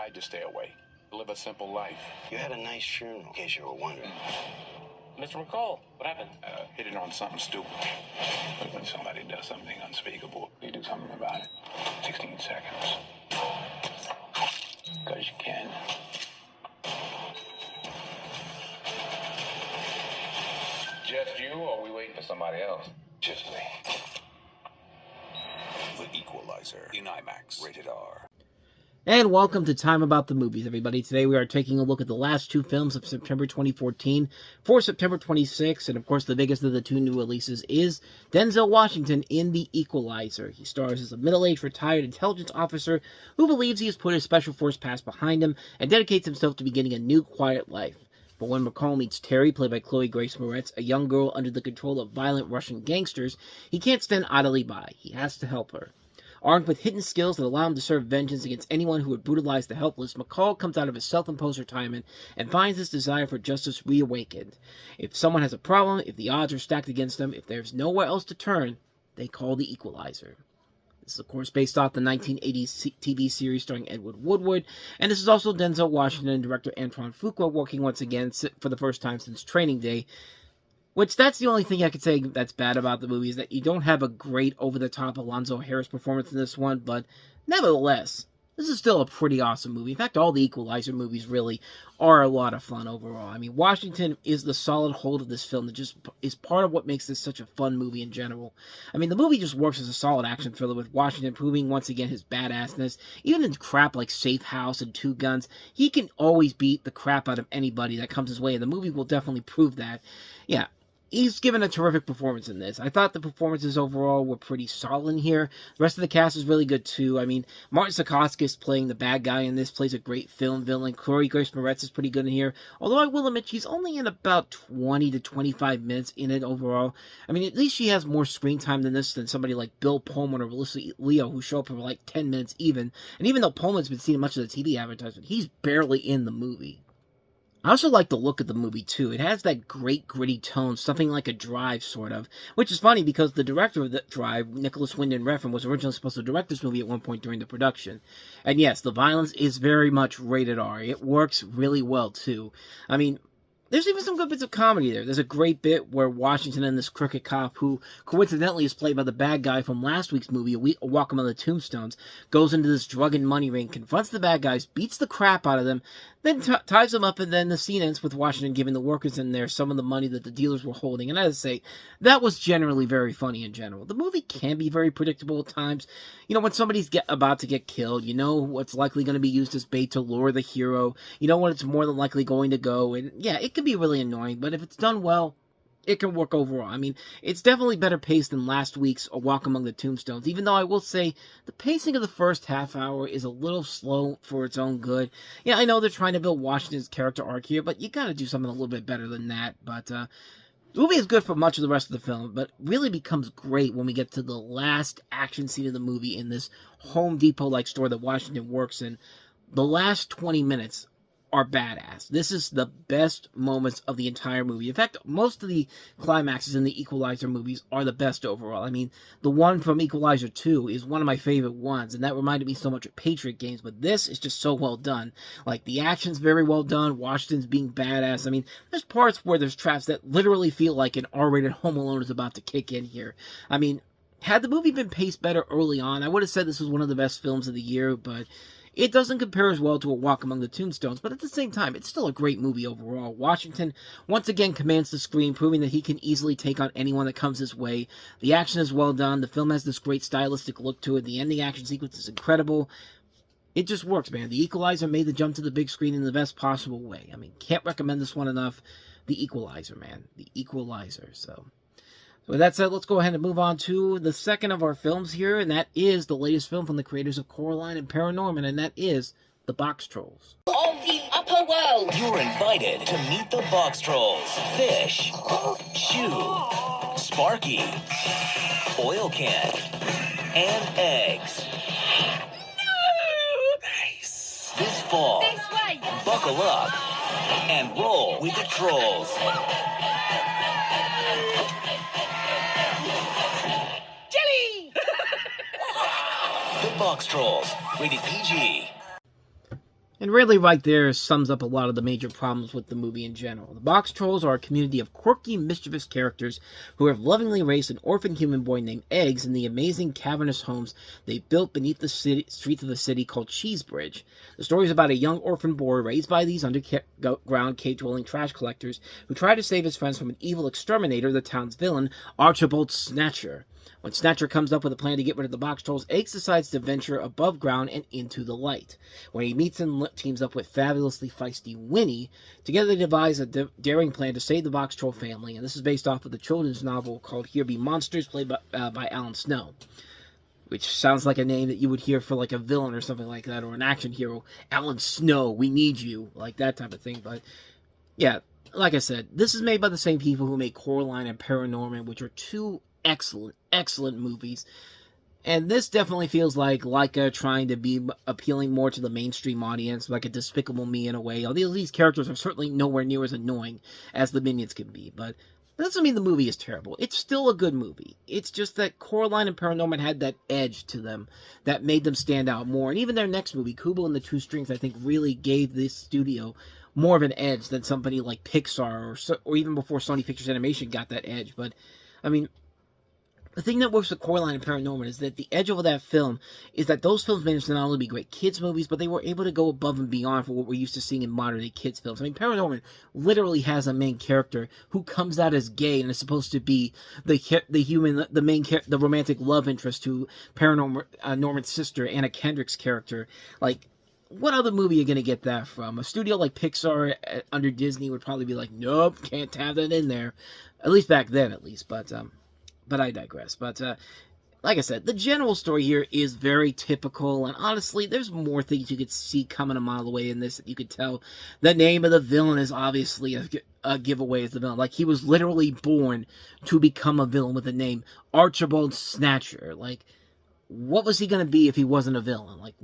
tried to stay away, live a simple life. You had a nice funeral, in case you were wondering. Mr. McCall, what happened? Hit it on something stupid. But when somebody does something unspeakable, you do something about it. 16 seconds. Because you can. Just you, or are we waiting for somebody else? Just me. The Equalizer in IMAX, rated R. And welcome to Time About the Movies, everybody. Today we are taking a look at the last two films of September 2014 for September 26th. And of course, the biggest of the two new releases is Denzel Washington in The Equalizer. He stars as a middle-aged retired intelligence officer who believes he has put his special force past behind him and dedicates himself to beginning a new quiet life. But when McCall meets Terry, played by Chloe Grace Moretz, a young girl under the control of violent Russian gangsters, he can't stand idly by. He has to help her. Armed with hidden skills that allow him to serve vengeance against anyone who would brutalize the helpless, McCall comes out of his self-imposed retirement and finds his desire for justice reawakened. If someone has a problem, if the odds are stacked against them, if there's nowhere else to turn, they call The Equalizer. This is, of course, based off the 1980s TV series starring Edward Woodward, and this is also Denzel Washington and director Antoine Fuqua working once again for the first time since Training Day. Which, that's the only thing I could say that's bad about the movie, is that you don't have a great over-the-top Alonzo Harris performance in this one, but nevertheless, this is still a pretty awesome movie. In fact, all the Equalizer movies really are a lot of fun overall. I mean, Washington is the solid hold of this film that just is part of what makes this such a fun movie in general. I mean, the movie just works as a solid action thriller with Washington proving once again his badassness. Even in crap like Safe House and Two Guns, he can always beat the crap out of anybody that comes his way, and the movie will definitely prove that. Yeah. He's given a terrific performance in this. I thought the performances overall were pretty solid here. The rest of the cast is really good, too. I mean, Martin Sikorsky playing the bad guy in this, plays a great film villain. Chloe Grace Moretz is pretty good in here. Although I will admit, she's only in about 20 to 25 minutes in it overall. I mean, at least she has more screen time than somebody like Bill Pullman or Melissa Leo, who show up for like 10 minutes even. And even though Pullman's been seen in much of the TV advertisement, he's barely in the movie. I also like the look of the movie, too. It has that great gritty tone, something like a Drive, sort of. Which is funny, because the director of the Drive, Nicholas Winding Refn, was originally supposed to direct this movie at one point during the production. And yes, the violence is very much rated R. It works really well, too. I mean, there's even some good bits of comedy there. There's a great bit where Washington and this crooked cop, who coincidentally is played by the bad guy from last week's movie, A Walk Among the Tombstones, goes into this drug and money ring, confronts the bad guys, beats the crap out of them, then ties them up, and then the scene ends with Washington giving the workers in there some of the money that the dealers were holding. And I have to say, that was generally very funny in general. The movie can be very predictable at times. You know, when somebody's about to get killed, you know what's likely going to be used as bait to lure the hero. You know when it's more than likely going to go. And yeah, it can be really annoying, but if it's done well, it can work overall. I mean, it's definitely better paced than last week's A Walk Among the Tombstones, even though I will say the pacing of the first half hour is a little slow for its own good. Yeah, I know they're trying to build Washington's character arc here, but you gotta do something a little bit better than that. But the movie is good for much of the rest of the film, but really becomes great when we get to the last action scene of the movie in this Home Depot-like store that Washington works in. The last 20 minutes are badass. This is the best moments of the entire movie. In fact, most of the climaxes in the Equalizer movies are the best overall. I mean, the one from Equalizer 2 is one of my favorite ones, and that reminded me so much of Patriot Games, but this is just so well done. Like, the action's very well done, Washington's being badass. I mean, there's parts where there's traps that literally feel like an R-rated Home Alone is about to kick in here. I mean, had the movie been paced better early on, I would have said this was one of the best films of the year, but it doesn't compare as well to A Walk Among the Tombstones, but at the same time, it's still a great movie overall. Washington once again commands the screen, proving that he can easily take on anyone that comes his way. The action is well done. The film has this great stylistic look to it. The ending action sequence is incredible. It just works, man. The Equalizer made the jump to the big screen in the best possible way. I mean, can't recommend this one enough. The Equalizer, man. The Equalizer, so with that said, let's go ahead and move on to the second of our films here, and that is the latest film from the creators of Coraline and Paranorman, and that is The Boxtrolls. Of the upper world. You're invited to meet the Boxtrolls. Fish, shoe, Sparky, oil can, and eggs. No! Nice. This fall, This way. buckle up and roll with the trolls. Jelly! The Boxtrolls, rated PG. And really right there sums up a lot of the major problems with the movie in general. The Boxtrolls are a community of quirky, mischievous characters who have lovingly raised an orphan human boy named Eggs in the amazing cavernous homes they built beneath the streets of the city called Cheesebridge. The story is about a young orphan boy raised by these underground cave-dwelling trash collectors who try to save his friends from an evil exterminator, the town's villain, Archibald Snatcher. When Snatcher comes up with a plan to get rid of the Boxtrolls, Eggs decides to venture above ground and into the light. When he meets and teams up with fabulously feisty Winnie, together they devise a daring plan to save the Boxtroll family, and this is based off of the children's novel called Here Be Monsters, played by Alan Snow. Which sounds like a name that you would hear for like a villain or something like that, or an action hero. Alan Snow, we need you, like that type of thing. But yeah, like I said, this is made by the same people who made Coraline and Paranorman, which are two excellent movies. And this definitely feels like Laika trying to be appealing more to the mainstream audience, like a Despicable Me in a way. Although these characters are certainly nowhere near as annoying as the Minions can be. But that doesn't mean the movie is terrible. It's still a good movie. It's just that Coraline and Paranorman had that edge to them that made them stand out more. And even their next movie, Kubo and the Two Strings, I think really gave this studio more of an edge than somebody like Pixar or even before Sony Pictures Animation got that edge. But, I mean, the thing that works with Coraline and Paranorman is that the edge of that film is that those films managed to not only be great kids' movies, but they were able to go above and beyond for what we're used to seeing in modern-day kids' films. I mean, Paranorman literally has a main character who comes out as gay and is supposed to be the romantic love interest to Norman's sister, Anna Kendrick's character. Like, what other movie are you going to get that from? A studio like Pixar under Disney would probably be like, nope, can't have that in there. At least back then, at least. But I digress. But, like I said, the general story here is very typical, and honestly, there's more things you could see coming a mile away in this that you could tell. The name of the villain is obviously a giveaway as the villain. Like, he was literally born to become a villain with the name Archibald Snatcher. Like, what was he going to be if he wasn't a villain? Like,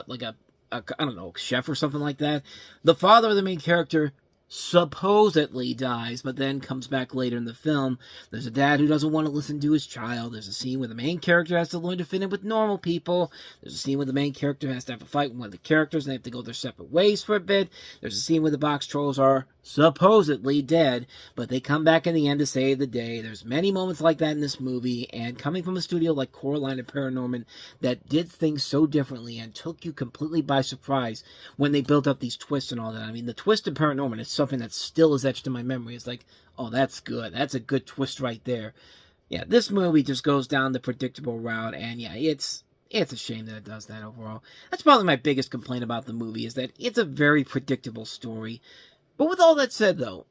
like a I don't know, chef or something like that? The father of the main character supposedly dies, but then comes back later in the film. There's a dad who doesn't want to listen to his child. There's a scene where the main character has to learn to fit in with normal people. There's a scene where the main character has to have a fight with one of the characters, and they have to go their separate ways for a bit. There's a scene where the Boxtrolls are supposedly dead, but they come back in the end to save the day. There's many moments like that in this movie, and coming from a studio like Coraline and Paranorman that did things so differently and took you completely by surprise when they built up these twists and all that. I mean, the twist in Paranorman is something that still is etched in my memory. It's like, oh, that's good. That's a good twist right there. Yeah, this movie just goes down the predictable route, and yeah, it's a shame that it does that overall. That's probably my biggest complaint about the movie, is that it's a very predictable story. But with all that said, though,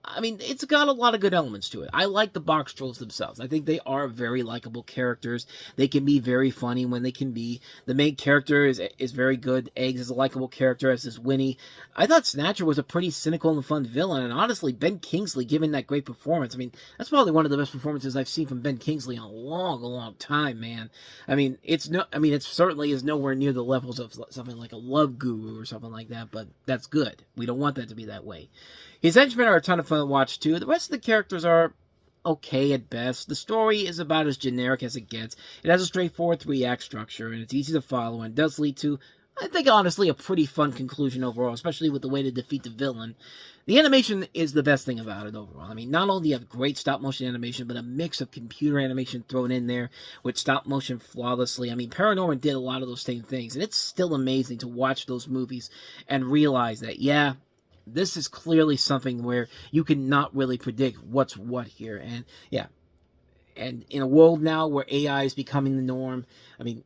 I mean, it's got a lot of good elements to it. I like the Boxtrolls themselves. I think they are very likable characters. They can be very funny when they can be. The main character is very good. Eggs is a likable character, as is Winnie. I thought Snatcher was a pretty cynical and fun villain, and honestly, Ben Kingsley giving that great performance. I mean, that's probably one of the best performances I've seen from Ben Kingsley in a long time, man. I mean, it certainly is nowhere near the levels of something like a Love Guru or something like that, but that's good. We don't want that to be that way. His henchmen are a ton of fun to watch, too. The rest of the characters are okay at best. The story is about as generic as it gets. It has a straightforward 3-act structure, and it's easy to follow, and does lead to, I think, honestly, a pretty fun conclusion overall, especially with the way to defeat the villain. The animation is the best thing about it overall. I mean, not only do you have great stop-motion animation, but a mix of computer animation thrown in there with stop-motion flawlessly. I mean, Paranorman did a lot of those same things, and it's still amazing to watch those movies and realize that, yeah, this is clearly something where you cannot really predict what's what here. And yeah, and in a world now where AI is becoming the norm, I mean,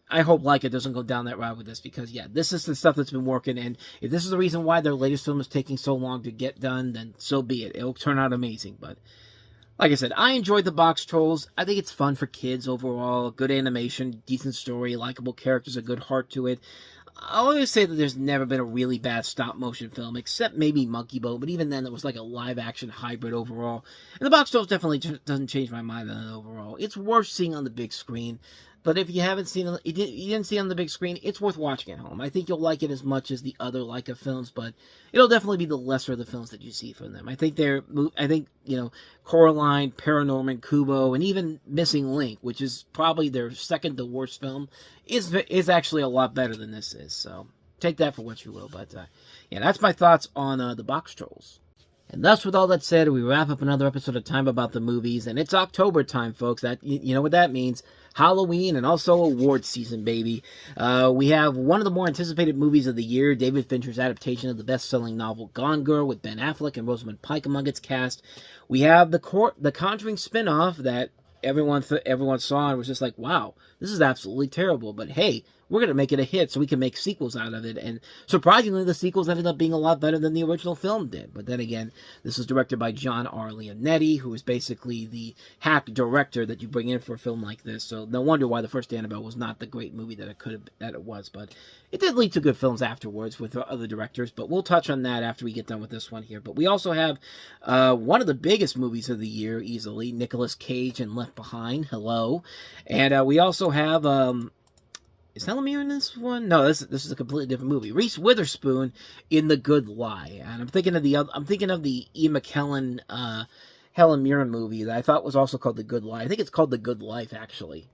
I hope Laika doesn't go down that route with this, because yeah, this is the stuff that's been working, and if this is the reason why their latest film is taking so long to get done, then so be it. It'll turn out amazing. But like I said, I enjoyed the Boxtrolls. I think it's fun for kids overall. Good animation, decent story, likable characters, a good heart to it. I always say that there's never been a really bad stop-motion film, except maybe Monkey Boat, but even then it was like a live-action hybrid overall. And the Boxtrolls definitely doesn't change my mind on it overall. It's worth seeing on the big screen, but if you haven't seen it, you didn't see it on the big screen, it's worth watching at home. I think you'll like it as much as the other Laika films, but it'll definitely be the lesser of the films that you see from them. I think Coraline, Paranorman, Kubo, and even Missing Link, which is probably their second to worst film, is actually a lot better than this is. So take that for what you will. But yeah, that's my thoughts on the Boxtrolls. And thus, with all that said, we wrap up another episode of Time About the Movies, and it's October time, folks. That you know what that means. Halloween and also awards season, baby. We have one of the more anticipated movies of the year, David Fincher's adaptation of the best-selling novel Gone Girl with Ben Affleck and Rosamund Pike among its cast. We have the Conjuring spin-off that everyone saw and was just like, wow, this is absolutely terrible. But hey, we're going to make it a hit so we can make sequels out of it. And surprisingly, the sequels ended up being a lot better than the original film did. But then again, this was directed by John R. Leonetti, who is basically the hack director that you bring in for a film like this. So no wonder why the first Annabelle was not the great movie that it was. But it did lead to good films afterwards with other directors. But we'll touch on that after we get done with this one here. But we also have one of the biggest movies of the year, easily, Nicolas Cage and Left Behind. Hello. And we also have... is Helen Mirren in this one? No, this is a completely different movie. Reese Witherspoon in The Good Lie, and I'm thinking of the Ian McKellen Helen Mirren movie that I thought was also called The Good Lie. I think it's called The Good Life, actually.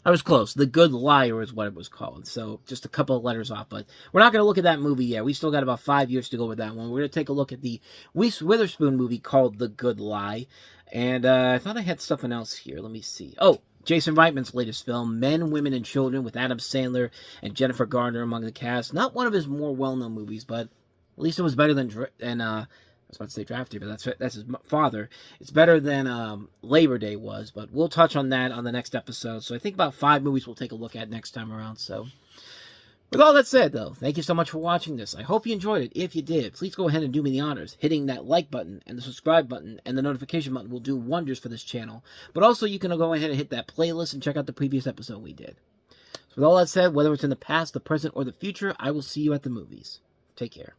I was close. The Good Liar is what it was called. So just a couple of letters off, but we're not going to look at that movie yet. We still got about 5 years to go with that one. We're going to take a look at the Reese Witherspoon movie called The Good Lie, and I thought I had something else here. Let me see. Oh. Jason Reitman's latest film, Men, Women, and Children, with Adam Sandler and Jennifer Garner among the cast. Not one of his more well-known movies, but at least it was better than I was about to say Drafty, but that's his father. It's better than Labor Day was, but we'll touch on that on the next episode. So I think about 5 movies we'll take a look at next time around. So with all that said, though, thank you so much for watching this. I hope you enjoyed it. If you did, please go ahead and do me the honors. Hitting that like button and the subscribe button and the notification button will do wonders for this channel. But also, you can go ahead and hit that playlist and check out the previous episode we did. So with all that said, whether it's in the past, the present, or the future, I will see you at the movies. Take care.